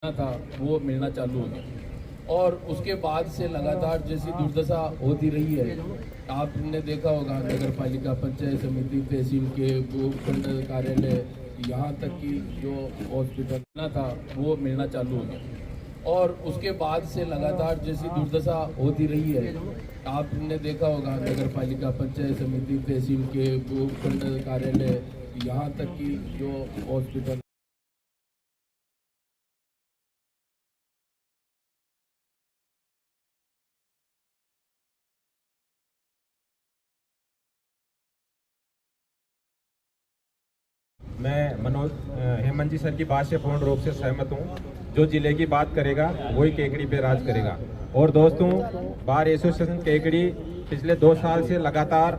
था वो मिलना चालू हो गया और उसके बाद से लगातार जैसी दुर्दशा होती रही है। आपने देखा होगा नगर पालिका, पंचायत समिति, तहसील के भूखंड कार्यालय, यहाँ तक कि जो हॉस्पिटल था वो मिलना चालू हो गया और उसके बाद से लगातार जैसी दुर्दशा होती रही है। आपने देखा होगा नगर पालिका, पंचायत समिति, तहसील के भूखंड कार्यालय, यहाँ तक कि जो हॉस्पिटल मैं मनोज हेमंत जी सर की बात से पूर्ण रूप से सहमत हूँ। जो जिले की बात करेगा वही केकड़ी पे राज करेगा। और दोस्तों, बार एसोसिएशन केकड़ी पिछले 2 साल से लगातार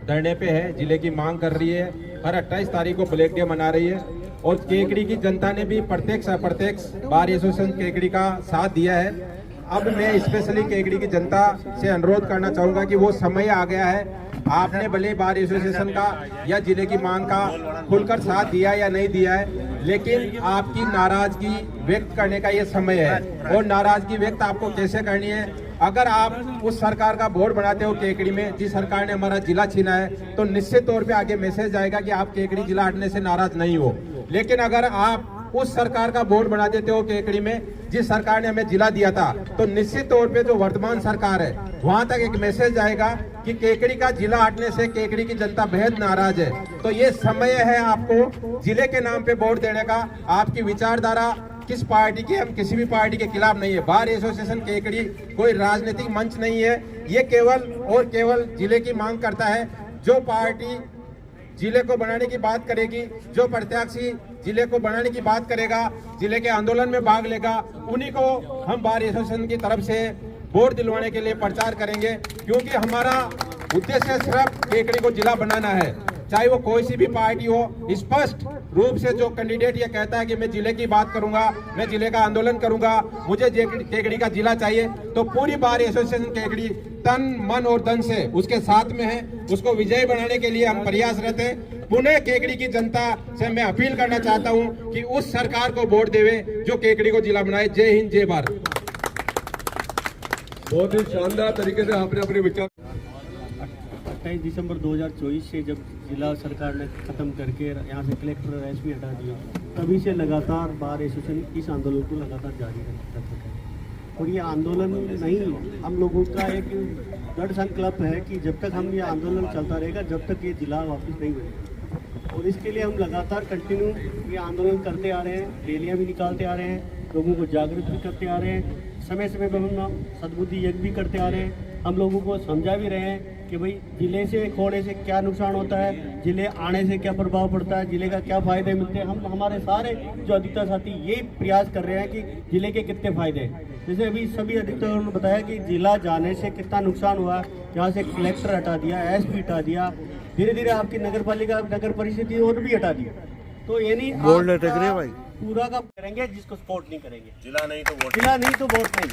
धरने पे है, जिले की मांग कर रही है। हर 28 तारीख को ब्लैक डे मना रही है और केकड़ी की जनता ने भी प्रत्यक्ष अप्रत्यक्ष बार एसोसिएशन केकड़ी का साथ दिया है। अब मैं स्पेशली केकड़ी की जनता से अनुरोध करना चाहूँगा कि वो समय आ गया है। आपने भले बार एसोसिएशन का या जिले की मांग का खुलकर साथ दिया या नहीं दिया है, लेकिन आपकी नाराजगी व्यक्त करने का ये समय है। और नाराजगी व्यक्त आपको कैसे करनी है? अगर आप उस सरकार का बोर्ड बनाते हो केकड़ी में, जिस सरकार ने हमारा जिला छीना है, तो निश्चित तौर पे आगे मैसेज आएगा कि आप केकड़ी जिला हटने से नाराज नहीं हो। लेकिन अगर आप उस सरकार का बोर्ड बना देते हो केकड़ी में, जिस सरकार ने हमें जिला दिया था, तो निश्चित तौर पे जो वर्तमान सरकार है वहां तक एक मैसेज आएगा कि केकड़ी का जिला हटने से केकड़ी की जनता बेहद नाराज है। तो ये समय है आपको जिले के नाम पे वोट देने का। आपकी विचारधारा किस पार्टी की, हम किसी भी पार्टी के खिलाफ नहीं है। बार एसोसिएशन केकड़ी कोई राजनीतिक मंच नहीं है, ये केवल और केवल जिले की मांग करता है। जो पार्टी जिले को बनाने की बात करेगी, जो प्रत्याशी जिले को बनाने की बात करेगा, जिले के आंदोलन में भाग लेगा, उन्हीं को हम बार एसोसिएशन की तरफ से वोट दिलवाने के लिए प्रचार करेंगे। क्योंकि हमारा उद्देश्य सिर्फ केकड़ी को जिला बनाना है, चाहे वो कोई सी भी पार्टी हो। स्पष्ट रूप से जो कैंडिडेट ये कहता है कि मैं जिले की बात करूंगा, मैं जिले का आंदोलन करूंगा, मुझे केकड़ी का जिला चाहिए, तो पूरी बार एसोसिएशन केकड़ी तन मन और धन से उसके साथ में है। उसको विजयी बनाने के लिए हम प्रयासरत हैं। पुनः केकड़ी की जनता से मैं अपील करना चाहता हूं कि उस सरकार को वोट देवे जो केकड़ी को जिला बनाए। जय हिंद, जय भारत। बहुत ही शानदार तरीके से आपने अपने विचार 28 दिसंबर 2024 से जब जिला सरकार ने ख़त्म करके यहाँ से कलेक्टर रैसमी हटा दिया, तभी से लगातार बार एसोसिएशन इस आंदोलन को लगातार जारी रखा है। और ये आंदोलन नहीं, हम लोगों का एक दृढ़ संकल्प है कि जब तक हम ये आंदोलन चलता रहेगा, जब तक ये जिला वापस नहीं बनेगा। और इसके लिए हम लगातार कंटिन्यू ये आंदोलन करते आ रहे हैं, रैलियाँ भी निकालते आ रहे हैं, लोगों को जागरूक भी करते आ रहे हैं। समय समय पर हम सद्बुद्धि यज्ञ भी करते आ रहे हैं। हम लोगों को समझा भी रहे हैं कि भाई जिले से खोने से क्या नुकसान होता है, जिले आने से क्या प्रभाव पड़ता है, जिले का क्या फ़ायदे मिलते हैं। हम हमारे सारे जो अधिकतर साथी यही प्रयास कर रहे हैं कि जिले के कितने फ़ायदे हैं। जैसे अभी सभी अधिकतर ने बताया कि जिला जाने से कितना नुकसान हुआ, यहाँ से कलेक्टर हटा दिया, एसपी हटा दिया, धीरे धीरे आपकी नगर पालिका, नगर परिषद और भी हटा दिया। तो ये नहीं भाई पूरा का करेंगे जिसको सपोर्ट नहीं करेंगे, जिला नहीं तो वोट नहीं।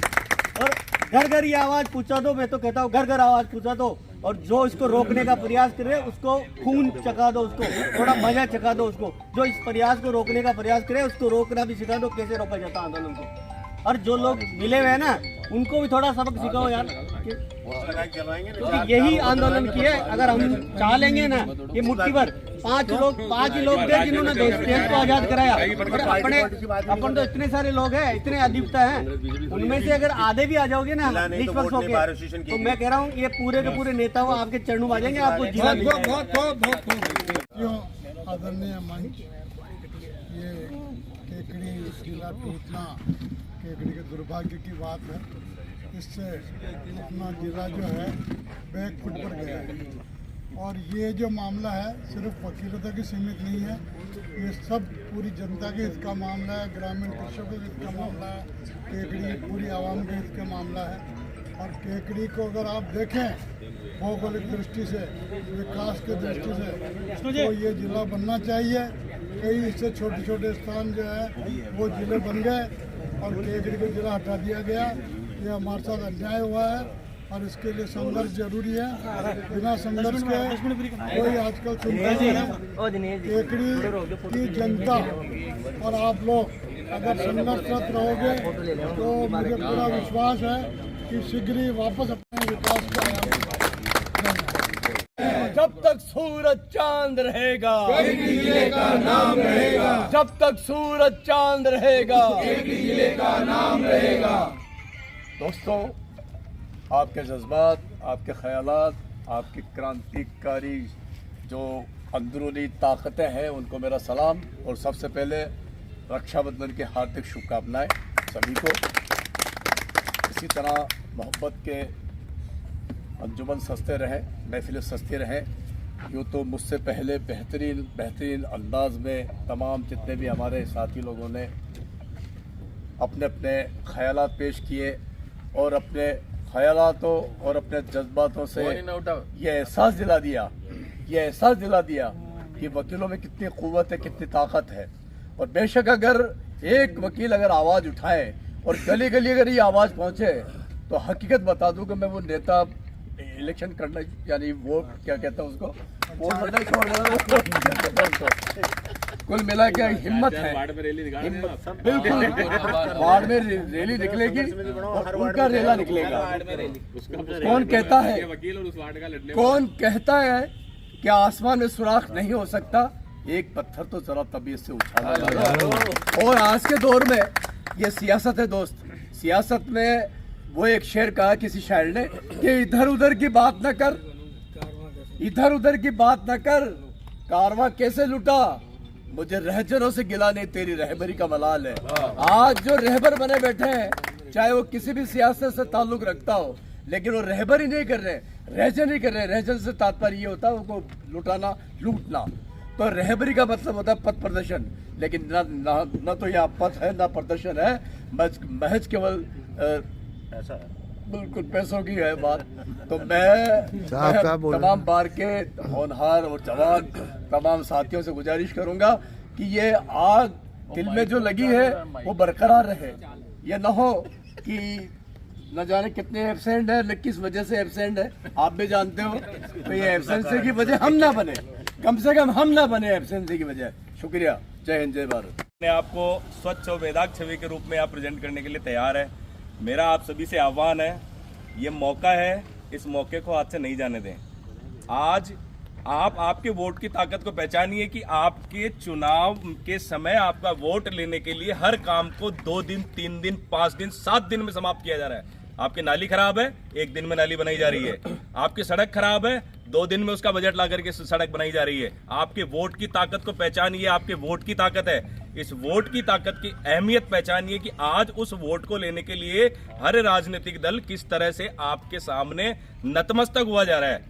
और घर घर ये आवाज़ पूछा दो, मैं तो कहता हूँ घर घर आवाज़ पूछा दो। और जो इसको रोकने का प्रयास करे उसको खून चखा दो, उसको थोड़ा मजा चखा दो। उसको जो इस प्रयास को रोकने का प्रयास करे उसको रोकना भी सिखा दो, कैसे रोका जाता है आंदोलन को। और जो लोग मिले हुए हैं ना, उनको भी थोड़ा सबक सिखाओ यार, क्योंकि यही आंदोलन किए। अगर हम चाह लेंगे ना, ये मुट्ठी भर 5 ही लोग थे जिन्होंने देश को आजाद कराया। अपन तो इतने सारे लोग हैं, इतने अधिकता हैं, उनमें से अगर आधे भी आ जाओगे ना 20 वर्षों के, तो मैं कह रहा हूँ ये पूरे के पूरे नेता आपके चरणों में आ जाएंगे। आपको जिला आदरणीय मंच, ये केकड़ी जिला टूटना केकड़ी के दुर्भाग्य की बात है। इससे अपना जिला जो है बैकफुट पर गया है। और ये जो मामला है सिर्फ वकीलों तक ही सीमित नहीं है, ये सब पूरी जनता के हित का मामला है, ग्रामीण कृषकों के हित का मामला है, केकड़ी पूरी आवाम के हित का मामला है। और केकड़ी को अगर आप देखें भौगोलिक दृष्टि से, विकास की दृष्टि से, तो ये जिला बनना चाहिए। कई इससे छोटे छोटे स्थान जो है वो जिले बन गए और केकड़ी को जिला हटा दिया गया। ये हमारे साथ अन्याय हुआ है। और इसके लिए संघर्ष जरूरी है। बिना संघर्ष के कोई आजकल सुनता नहीं है। केकड़ी की जनता और आप लोग अगर संघर्षरत रहोगे तो मुझे पूरा विश्वास है कि शीघ्र ही वापस अपने विकास का जब तक सूरज चांद रहेगा, केकड़ी जिले का नाम रहेगा। जब तक सूरज चांद रहेगा, केकड़ी जिले का नाम रहेगा। दोस्तों, आपके जज्बात, आपके ख्यालात, आपकी क्रांतिकारी जो अंदरूनी ताकतें हैं उनको मेरा सलाम। और सबसे पहले रक्षाबंधन की हार्दिक शुभकामनाएं सभी को। इसी तरह मोहब्बत के अंजुमन सस्ते रहें, महफिलें सस्ती रहें। यूँ तो मुझसे पहले बेहतरीन अंदाज में तमाम जितने भी हमारे साथी लोगों ने अपने अपने ख्यालात पेश किए और अपने ख्यालातों और अपने जज्बातों से ये एहसास दिला दिया कि वकीलों में कितनी क़ुव्वत है, कितनी ताकत है। और बेशक अगर एक वकील अगर आवाज़ उठाए और गली गली अगर ये आवाज़ पहुँचे तो हकीकत बता दूं कि मैं वो नेता इलेक्शन करना, यानी वोट क्या कहता हूँ उसको, वोट करना छोड़। कुल मिला के हिम्मत है, बिल्कुल वार्ड में रैली निकलेगी और उनका रेला निकलेगा। कौन कहता है कि आसमान में सुराख नहीं हो सकता, एक पत्थर तो जरा तबीयत से उछाला जाए। और आज के दौर में ये सियासत है दोस्त। सियासत में वो एक शेर कहा किसी शायर ने कि इधर उधर की बात न कर, इधर उधर की बात न कर, कारवां कैसे लुटा, मुझे रहजरों से गिला नहीं, तेरी रहबरी का मलाल है। आज जो रहबर बने बैठे हैं, चाहे वो किसी भी सियासत से ताल्लुक रखता हो, लेकिन वो रहबरी नहीं कर रहे, रहजर नहीं कर रहे। रहजर से तात्पर्य ये होता है उनको लुटाना, लूटना। तो रहबरी का मतलब होता है पथ प्रदर्शन, लेकिन ना तो यहाँ पथ है ना प्रदर्शन है, महज केवल बिल्कुल पैसों की है बात। तो मैं तमाम बार के होनहार और जवान तमाम साथियों से गुजारिश करूंगा कि ये आग दिल में जो लगी है वो बरकरार रहे। ये ना हो कि न जाने कितने एब्सेंट है, किस वजह से एब्सेंट है, आप भी जानते हो। तो ये एब्सेंसी की वजह हम ना बने, कम से कम हम ना बने एब्सेंसी की वजह। शुक्रिया। जय हिंद, जय भारत। अपने आप को स्वच्छ और वेदाक छवि के रूप में आप प्रेजेंट करने के लिए तैयार है। मेरा आप सभी से आह्वान है, ये मौका है, इस मौके को हाथ से नहीं जाने दें। आज आप आपके वोट की ताकत को पहचानिए कि आपके चुनाव के समय आपका वोट लेने के लिए हर काम को 2 दिन, 3 दिन, 5 दिन, 7 दिन में समाप्त किया जा रहा है। आपकी नाली खराब है, 1 दिन में नाली बनाई जा रही है। आपकी सड़क खराब है, 2 दिन में उसका बजट ला करके सड़क बनाई जा रही है। आपके वोट की ताकत को पहचानिए, आपके वोट की ताकत है। इस वोट की ताकत की अहमियत पहचानिए कि आज उस वोट को लेने के लिए हर राजनीतिक दल किस तरह से आपके सामने नतमस्तक हुआ जा रहा है।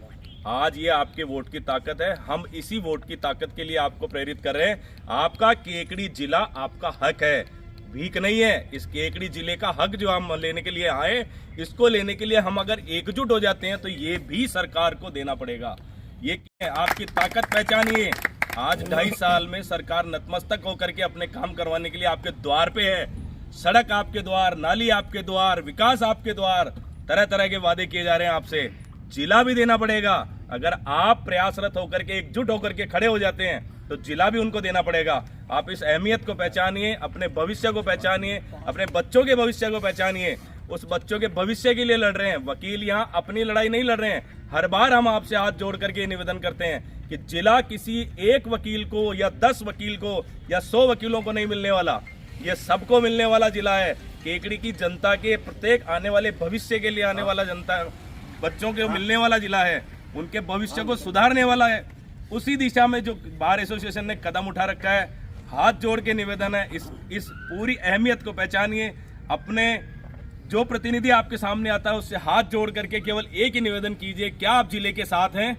आज ये आपके वोट की ताकत है। हम इसी वोट की ताकत के लिए आपको प्रेरित कर रहे हैं। आपका केकड़ी जिला आपका हक है, भीख नहीं है। इस केकड़ी जिले का हक जो हम लेने के लिए आए, इसको लेने के लिए हम अगर एकजुट हो जाते हैं तो ये भी सरकार को देना पड़ेगा। ये आपकी ताकत पहचानिए। आज 2.5 साल में सरकार नतमस्तक होकर के अपने काम करवाने के लिए आपके द्वार पे है। सड़क आपके द्वार, नाली आपके द्वार, विकास आपके द्वार, तरह तरह के वादे किए जा रहे हैं आपसे। जिला भी देना पड़ेगा। अगर आप प्रयासरत होकर के एकजुट होकर के खड़े हो जाते हैं तो जिला भी उनको देना पड़ेगा। आप इस अहमियत को पहचानिए, अपने भविष्य को पहचानिए, अपने बच्चों के भविष्य को पहचानिए। उस बच्चों के भविष्य के लिए लड़ रहे हैं। वकील यहाँ अपनी लड़ाई नहीं लड़ रहे हैं। हर बार हम आपसे हाथ जोड़ करके निवेदन करते हैं कि जिला किसी एक वकील को या 10 वकील को या 100 वकीलों को नहीं मिलने वाला, ये सबको मिलने वाला जिला है। केकड़ी की जनता के प्रत्येक आने वाले भविष्य के लिए आने वाला जनता, बच्चों को मिलने वाला जिला है, उनके भविष्य को सुधारने वाला है। उसी दिशा में जो बार एसोसिएशन ने कदम उठा रखा है, हाथ जोड़ के निवेदन है, इस पूरी अहमियत को पहचानिए। अपने जो प्रतिनिधि आपके सामने आता है उससे हाथ जोड़ करके केवल एक ही निवेदन कीजिए, क्या आप जिले के साथ हैं?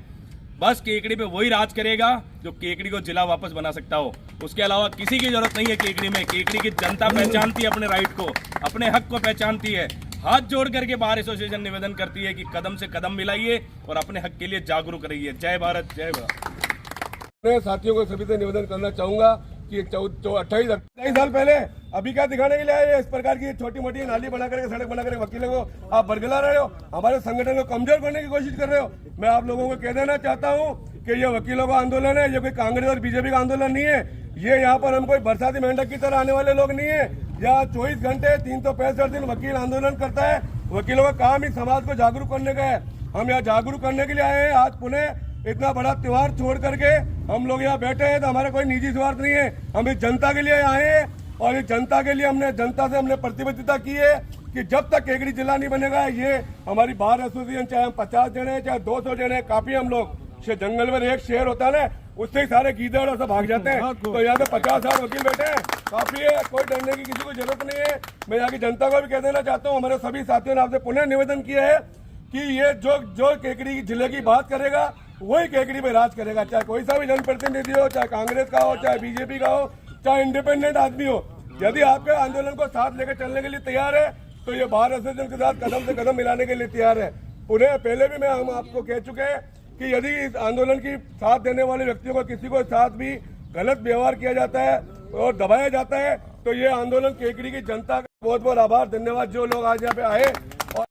बस केकड़ी पे वही राज करेगा जो केकड़ी को जिला वापस बना सकता हो। उसके अलावा किसी की जरूरत नहीं है केकड़ी में। केकड़ी की जनता पहचानती है अपने राइट को, अपने हक को पहचानती है। हाथ जोड़ करके बार एसोसिएशन निवेदन करती है कि कदम से कदम मिलाइए और अपने हक के लिए जागरूक रहिए। जय भारत, जय भारत। मैं साथियों को सभी से निवेदन करना चाहूंगा कि 28 साल पहले अभी क्या दिखाने के लिए आए इस प्रकार की छोटी मोटी नाली बना करके सड़क बना करके वकीलों को आप बरगला रहे हो, हमारे संगठन को कमजोर करने की कोशिश कर रहे हो। मैं आप लोगों को कह देना चाहता हूं कि ये वकीलों का आंदोलन है, ये कोई कांग्रेस और बीजेपी का आंदोलन नहीं है। ये यहाँ पर हम कोई बरसाती मेंढक की तरह आने वाले लोग नहीं है। यहाँ 24 घंटे 365 दिन वकील आंदोलन करता है। वकीलों का काम ही समाज को जागरूक करने का है। हम यहाँ जागरूक करने के लिए आए हैं। आज पुनः इतना बड़ा त्योहार छोड़ करके हम लोग यहाँ बैठे हैं तो हमारा कोई निजी स्वार्थ नहीं है। हम इस जनता के लिए आए हैं और इस जनता के लिए जनता से हमने प्रतिबद्धता की है कि जब तक केकड़ी जिला नहीं बनेगा, ये हमारी बार एसोसिएशन, चाहे हम 50 जने चाहे 200 जने, काफी हम लोग जंगल में एक शेर होता है ना, उससे ही सारे गीदड़ और सब भाग जाते हैं। तो यहाँ पे 50,000 वकील बैठे हैं, काफी है, कोई डरने की किसी को जरूरत नहीं है। मैं यहाँ की जनता को भी कह देना चाहता हूँ, हमारे सभी साथियों ने आपसे पुनः निवेदन किया है कि ये जो केकड़ी जिले की बात करेगा वही केकड़ी में राज करेगा, चाहे कोई सा भी जनप्रतिनिधि हो, चाहे कांग्रेस का हो, चाहे बीजेपी का हो, चाहे इंडिपेंडेंट आदमी हो। यदि आपके आंदोलन को साथ लेकर चलने के लिए तैयार है तो ये बार एसोसिएशन के साथ कदम से कदम मिलाने के लिए तैयार है। पुनः पहले भी हम आपको कह चुके हैं कि यदि इस आंदोलन की साथ देने वाले व्यक्तियों को किसी को साथ भी गलत व्यवहार किया जाता है और दबाया जाता है तो ये आंदोलन केकड़ी की जनता का बहुत बहुत आभार, धन्यवाद जो लोग आज यहाँ पे आए। और